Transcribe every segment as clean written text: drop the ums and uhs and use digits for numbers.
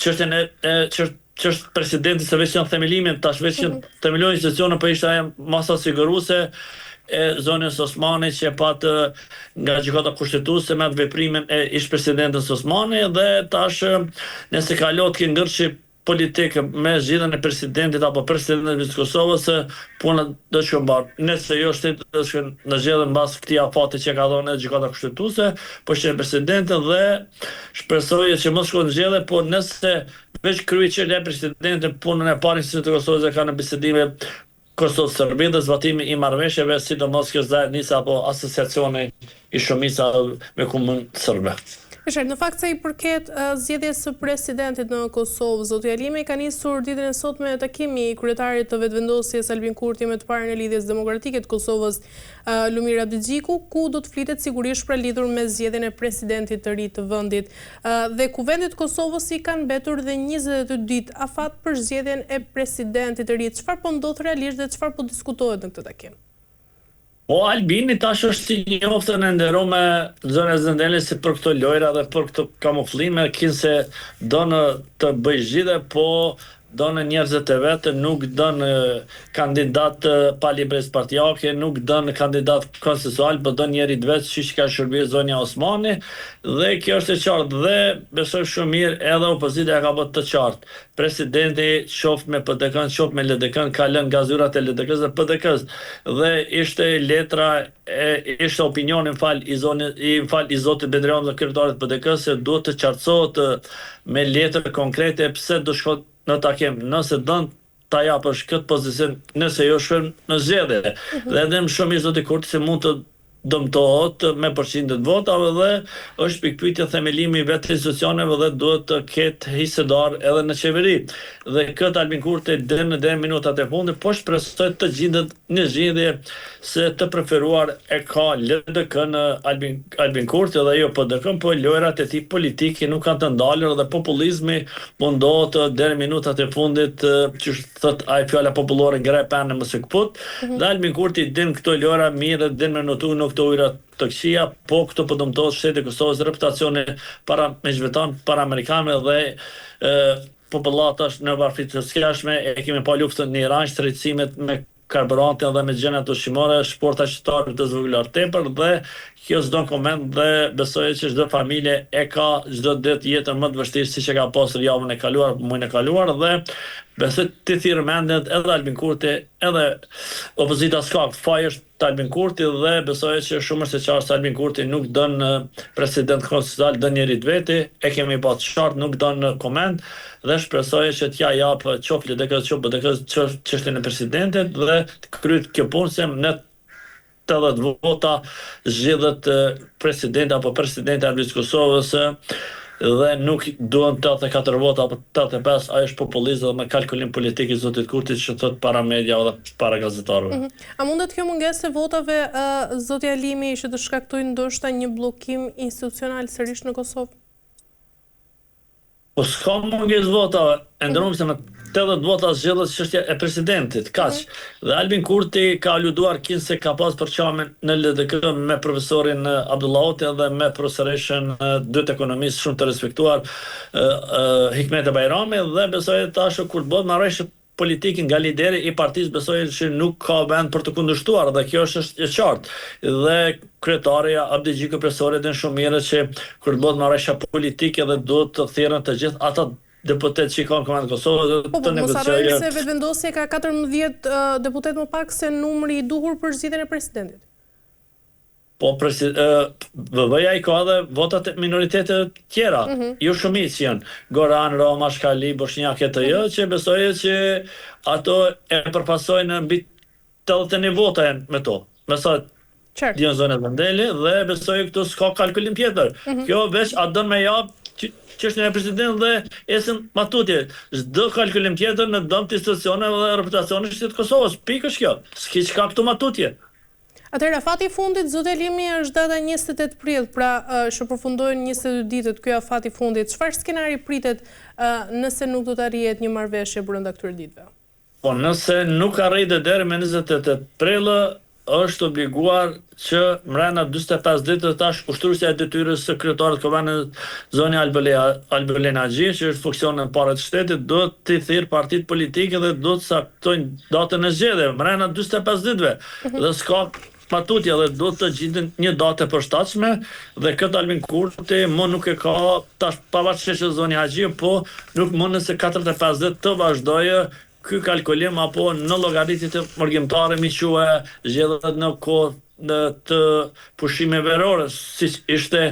çështjen ç'është presidenti se veç janë themelimin, tash veç që themelojnë institucionin, po ishte ajo masa siguruese e zonës Osmani që patë nga gjykata kushtetuese me atë veprimin e ish presidentës Osmani dhe tash nëse kalot ke ngërçi politikë me zgjedhjen e presidentit apo presidentit të Kosovës, puna do të mbar. Nëse jo shteti do të në zgjedhjen mbas këtij afati që ka dhënë gjykata kushtetuese, po që presidentin dhe shpresoj që mos shkojnë në zgjedhje, po nëse veç kryqëri e presidentit punën e parë që të Kosovës ka në bisedime Kosovë-Serbi dhe zbatimi i marrëveshjeve, sidomos kjo zajednica apo asociacioni i shumica me komunë serbe. Në fakt sa i përket zgjedhjes së presidentit në Kosovë, zoti Alimi ka nisur ditën e sotme takimi i kryetarit të vetëvendosjes Albin Kurti me të parën e lidhjes demokratike të Kosovës, Lumir Abdigjiku, ku do të flitet sigurisht pra lidhur me zgjedhjen e presidentit të ri të vendit. Dhe kuvendit Kosovës i kanë mbetur dhe 22 ditë afat për zgjedhjen e presidentit të ri. Çfarë po ndodh realisht dhe çfarë po diskutohet në këtë takim? Po Albini tash është si njoftën e nderuar me zonën e Zëndelit si për këto lojra dhe për këto kamuflime, kinse donë të bëj zgjidhje, po donë njerëzit e vetë, nuk donë kandidat pa libres partijake, nuk donë kandidat konsensual, po donë njerit vetë që ka shërbyer zonja Osmani, dhe kjo është e qartë dhe besoj shumë mirë edhe opozita ka bërë të qartë. Presidenti qoftë me PDK-n, qoftë me LDK-n, ka lënë nga zyrat e LDK-s dhe PDK-s dhe ishte letra ishte opinioni i zotit Bedrian dhe kryetarit PDK-s se duhet të qartësohet me letër konkrete pse do shkon në takim, nëse dënë ta japësh këtë pozicion, nëse jo shkon në zgjedhje. Dhe edhe më shumë i zoti Kurti se mund të dëmtohet me përqindjet votave dhe është pikpyetja themelimi i vetë institucioneve dhe duhet të ketë hisedar edhe në qeveri. Dhe këtë Albin Kurti deri në minutat e fundit po shpresoj të gjendet një zgjidhje se të preferuar e ka LDK në Albin Kurti dhe jo PDK, po lojrat e tij politike nuk kanë të ndalur dhe populizmi mundohet deri në minutat e fundit, që thot ai fjala popullore ngre panë mos e kaput. Dhe Albin Kurti din këto lojra mirë, din me notu në këto ujra të këqija, po këto po dëmtohet shteti i Kosovës, reputacioni para me zhveton para amerikanëve dhe popullatës në varfrit të skjashme, e kemi pa luftën në Iran, shtrejtësimet me karburantin dhe me gjenat ushqimore, shporta shqiptare të zvogëluar tepër dhe kjo s'do koment dhe besoj që çdo familje e ka çdo ditë jetën më të vështirë siç e ka pasur javën e kaluar, muajin e kaluar dhe besoj të thirrë mendet edhe Albin Kurti, edhe opozita s'ka faj është të Albin Kurti dhe besoj që shumë është e qartë se Albin Kurti nuk don president konstitucional, don njerit veti, e kemi pa të qartë, nuk don koment dhe shpresoj që t'ja jap qoftë LDK, qoftë BDK çështjen e presidentit dhe të kryet kjo punë se në 80 vota zgjedhet president apo presidenti i Kosovës dhe nuk duhen 84 vota apo 85, ajo është populizëm dhe me kalkulim politik i zotit Kurti që thot para media dhe para gazetarëve. A mundet kjo mungesë e votave, zoti Alimi, që të shkaktojë ndoshta një bllokim institucional sërish në Kosovë? Po s'ka mungesë votave, ndërmjet se me 80 vota zgjedhët çështja e presidentit, kaq. Dhe Albin Kurti ka aluduar kinse ka pas përçamen në LDK me profesorin Abdullahotin dhe me profesoreshën dy të ekonomistë shumë të respektuar, Hikmet Bajrami, dhe besoj tash kur të bëhet marrëveshje politike nga lideri i partisë, besoj që nuk ka vend për të kundërshtuar dhe kjo është e qartë. Dhe kryetaria Abdigjiku profesorit din shumë mirë që kur të bëhet marrëveshja politike dhe duhet të thirrën të gjithë ata deputet që i kanë komandën Kosovës të negociojë. Mos harrojmë se vetëvendosja ka 14 deputet më pak se numri i duhur për zgjedhjen e presidentit. Po VV-ja i ka edhe votat e minoritetet tjera, jo shumicë janë. Goran, Roma, Shkali, Bosnjak e TJ, që besoj që ato e përpasojnë mbi 81 vota janë me to. Besoj janë zonë vendeli dhe besoj këtu s'ka kalkulim tjetër. Kjo veç a don me jap çështën e presidentit dhe esën matutje. Çdo kalkulim tjetër në dëm të institucioneve dhe reputacionit të Kosovës. Pikësh kjo. S'ka çka këtu matutje. Atëherë, afati i fundit, zoti Alimi, është data 28 prill, pra që përfundojnë 22 ditët ky afat i fundit. Çfarë skenari pritet nëse nuk do të arrihet një marrëveshje brenda këtyre ditëve? Po nëse nuk arritet deri me 28 prill, është obliguar që mrena 45 ditë tash ushtruesja e detyrës së kryetarit të Kuvendit zoni Albulin Agji, që është funksione parë të shtetit, do të thirr partitë politike dhe do të saktojnë datën e zgjedhjeve mrena 45 ditëve. Dhe s'ka patutje dhe do të gjenden një datë e përshtatshme dhe këtë Albin Kurti më nuk e ka tash pavarësisht që zoni Agji, po nuk mund nëse 45 ditë të vazhdojë ky kalkulim apo në llogaritje të mërgjimtare mi quhe zgjedhjet në kohë të pushimeve verore, siç ishte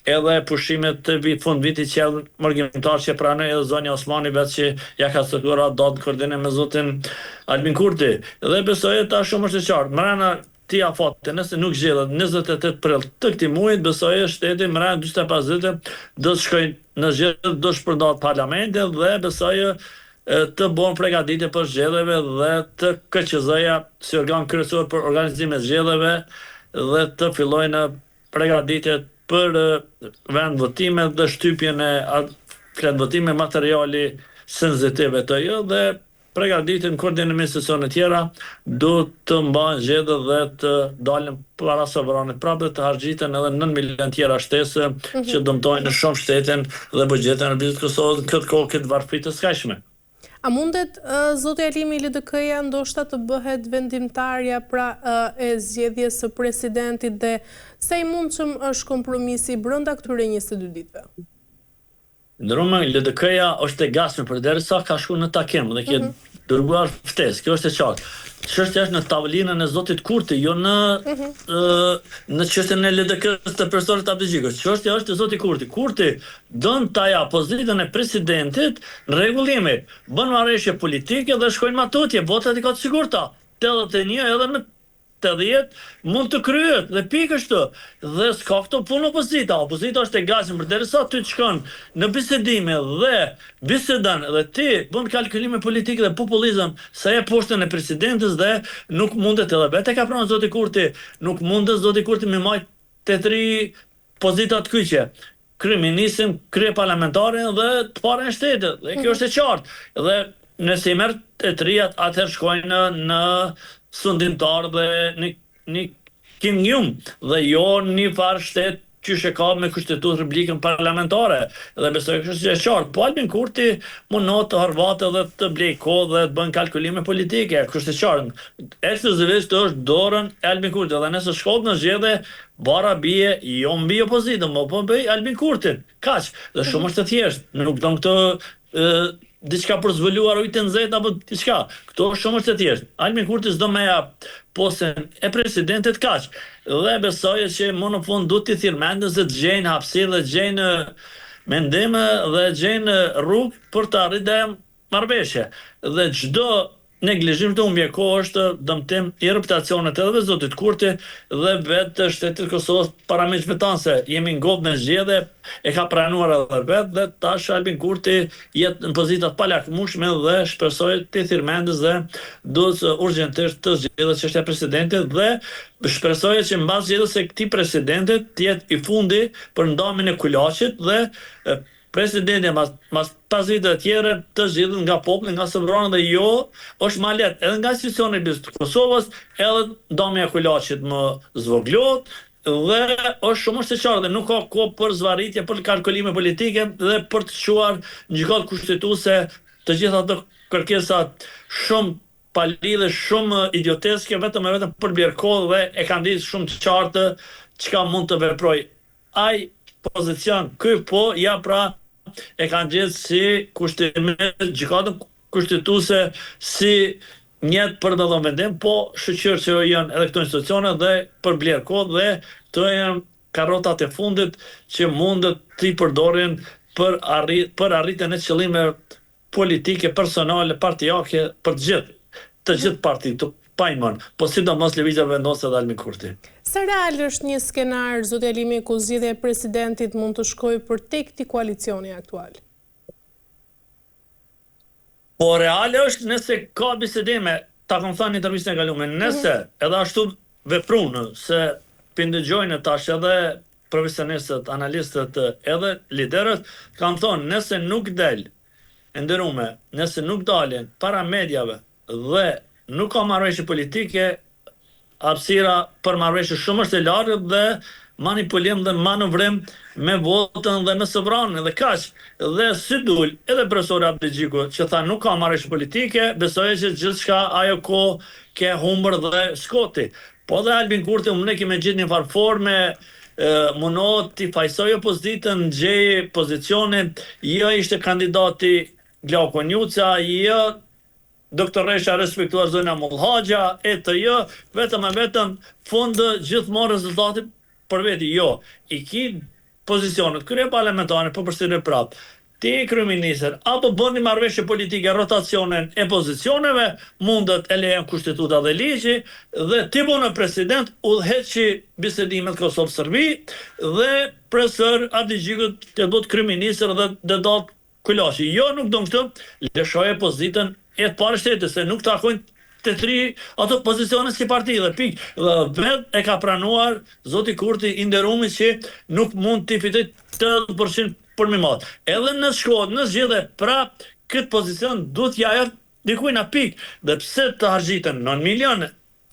edhe pushimet të fund vitit që mërgjimtar që pranoi edhe zoni Osmani vetë që ja ka caktuar datë koordinim me zotin Albin Kurti. Dhe besoj ta shumë është e qartë. Mrena ti afate, nëse nuk zgjedhet 28 prill të këtij muaji, besoj shteti mrena 45 ditë do të shkojnë në zgjedhje, do të shpërndahet parlamenti dhe besoj të bëhen përgatitje për zgjedhjeve dhe të KQZ-ja si organ kryesor për organizimin e zgjedhjeve dhe të fillojnë përgatitjet për vend votime dhe shtypjen e flet votime materiali sensitive të jo dhe përgatitjen në koordinim me institucione tjera do të mbahen zgjedhje dhe të dalin para sovranit prapë të harxhiten edhe 9 milion tjera shtesë që dëmtojnë në shumë shtetin dhe buxhetin e Republikës Kosovës në këtë kohë këtë varfëri të skajshme. A mundet zoti Alimi LDK-ja ndoshta të bëhet vendimtarja pra e zgjedhjes së presidentit dhe sa i mundshëm është kompromisi brenda këtyre 22 ditëve? Ndërmend LDK-ja është e gatshme përderisa ka shkuar në takim dhe ke dërguar ftesë. Kjo është e qartë. Çështja është në tavolinën e zotit Kurti, jo në çështjen e LDK-s të personit Abdixhikut. Çështja është e zotit Kurti. Kurti don ta ja pozitën e presidentit në rregullimi. Bën marrëveshje politike dhe shkojnë matutje, votat i ka të sigurta. 81 edhe në 80 mund të kryhet dhe pikë është dhe s'ka këto punë opozita. Opozita është e gatshme përderisa ty të shkon në bisedime dhe bisedan dhe ti bën kalkulime politike dhe populizëm sa e poshtën e presidentit dhe nuk mundet edhe vetë ka pranë zoti Kurti, nuk mundet zoti Kurti me majt të 3 pozita të kyçe. Kryeministin, krye parlamentarin dhe të parën e shtetit. Dhe kjo është e qartë. Dhe nëse i merr të 3 atëherë shkojnë në sundimtar dhe një Kim Jong dhe jo një farë shtet që e ka me kushtetues republikën parlamentare dhe besoj që është e qartë. Po Albin Kurti mundot të harvate dhe të blej kohë dhe të bën kalkulime politike, kështu është e qartë. Ekskluzivisht është dorën e Albin Kurti dhe nëse shkon në zgjedhje bara bie jo mbi opozitën, po bëj Albin Kurtin. Kaq, dhe shumë është e thjeshtë. Nuk don këtë diçka për zhvuluar ujë të nxehtë apo diçka. Këto shumë është e thjeshtë. Albin Kurti s'do më jap postën e presidentit kaq. Dhe besoj që më në fund duhet të thirr mendën se të gjejnë hapësirë dhe gjejnë mendim dhe gjejnë rrugë për të arritur marrëveshje. Dhe çdo neglizhim të humbje kohë është dëmtim i reputacionit edhe zotit Kurti dhe vetë shtetit Kosovës para miqve tanë se jemi ngopë në zgjedhje, e ka pranuar edhe vetë dhe tash Albin Kurti jetë në pozitat palakmueshme dhe shpresoj të thirr mendës dhe duhet urgjentisht të zgjedhet çështja e presidentit dhe shpresoj që mbas zgjedhjes së këtij presidentit të jetë i fundi për ndamin e kulaçit dhe presidenti mas pasite të tjera të zgjidhen nga populli, nga sovrani dhe jo është më lehtë edhe nga institucionet e Kosovës, edhe ndamja e kulaçit më zvoglohet dhe është shumë të qartë dhe nuk ka kohë për zvarritje, për kalkulime politike dhe për të çuar në gjykatë kushtetuese të gjitha ato kërkesat shumë palidhe, shumë idioteske, vetëm për bler kohë dhe e kanë ditë shumë të qartë çka mund të veproj. Ai pozicion ky po ja pra e kanë gjithë si kushtime gjykatën kushtetuese si njët për në dhe vendim, po shqyqyrë që janë edhe këto institucione dhe për blerë kohë dhe të janë karotat e fundit që mundet të i përdorin për arritjen e qëllime politike, personale, partijake për të gjithë partitë, pajmon, po sidomos lëvizja vendosë dhe Albin Kurti. Sa real është një skenar, zoti Alimi, ku zgjedhja e presidentit mund të shkojë për tek këtij koalicioni aktual? Po reale është nëse ka bisedime, ta kam thënë në intervistën e kaluar, nëse edhe ashtu veprun se pindëgjojnë tash edhe profesionistët, analistët, edhe liderët, kam thonë nëse nuk del nderume, nëse nuk dalin para mediave dhe nuk ka marrëveshje politike, hapësira për marrëveshje shumë është e lartë dhe manipulim dhe manovrim me votën dhe me sovranin dhe kaq. Dhe si dul edhe profesori Abdigjiku që tha nuk ka marrëveshje politike, besoj që gjithçka ajo kohë ke humbur dhe shkoti. Po dhe Albin Kurti unë kemi gjithë një farë forme mundohet t'i fajsoj opozitën, gjej pozicionin, jo ishte kandidati Glauko Njuca, jo doktoresha respektuar Zonja Mullhaxha, vetëm e vetëm fund gjithmonë rezultati për veti, jo. I ki pozicionet, krye parlamentare për përstyrje prapë. Ti kryeministër, apo bën një marrëveshje politike rotacionin e pozicioneve, mundet e lejen kushtetuta dhe ligji, dhe ti bënë president, udhëheqi bisedimet Kosovë-Serbi, dhe profesor Abdigjikut të bëhet kryeministër dhe datë kulashi. Jo, nuk do kështu, lëshoje pozitën e të parë shtetit, se nuk takojnë të tri ato pozicione si parti dhe pik. Dhe vetë e ka pranuar zoti Kurti i nderumi që nuk mund t'i fitoj 80% për mi matë. Edhe në shkohet, në zgjidhe prap, këtë pozicion duhet ja jep dikuj në pik. Dhe pse të harxhiten 9 milion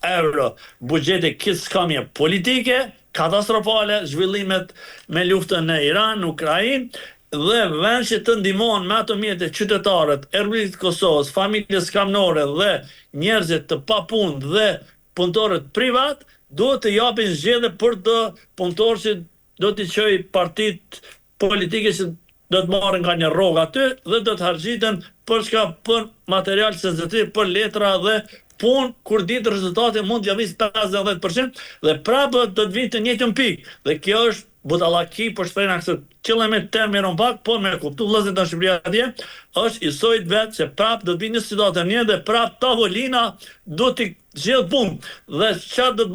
euro buxheti këtë skamje politike, katastrofale, zhvillimet me luftën në Iran, Ukrainë, dhe vend që të ndihmon me ato mjete qytetarët e Republikës Kosovës, familjes kamnore dhe njerëzit të papunë dhe punëtorët privat, duhet të japin zgjedhje për të punëtorë që do t'i çojë partit politike që do të marrin nga një rrogë aty dhe do të harxhiten për material sensitiv, për letra dhe punë, kur ditë rezultati mund t'ja vis 50% dhe prapë do të vinë të njëjtën pikë. Dhe kjo është budallaki për shprehjen këtë qëllime terminon pak, po me kuptu vëllezërit në Shqipëri atje, është i sojt vetë që prapë do të vinë një situatë një dhe prapë tavolina do t'i gjithë punë. Dhe çfarë do të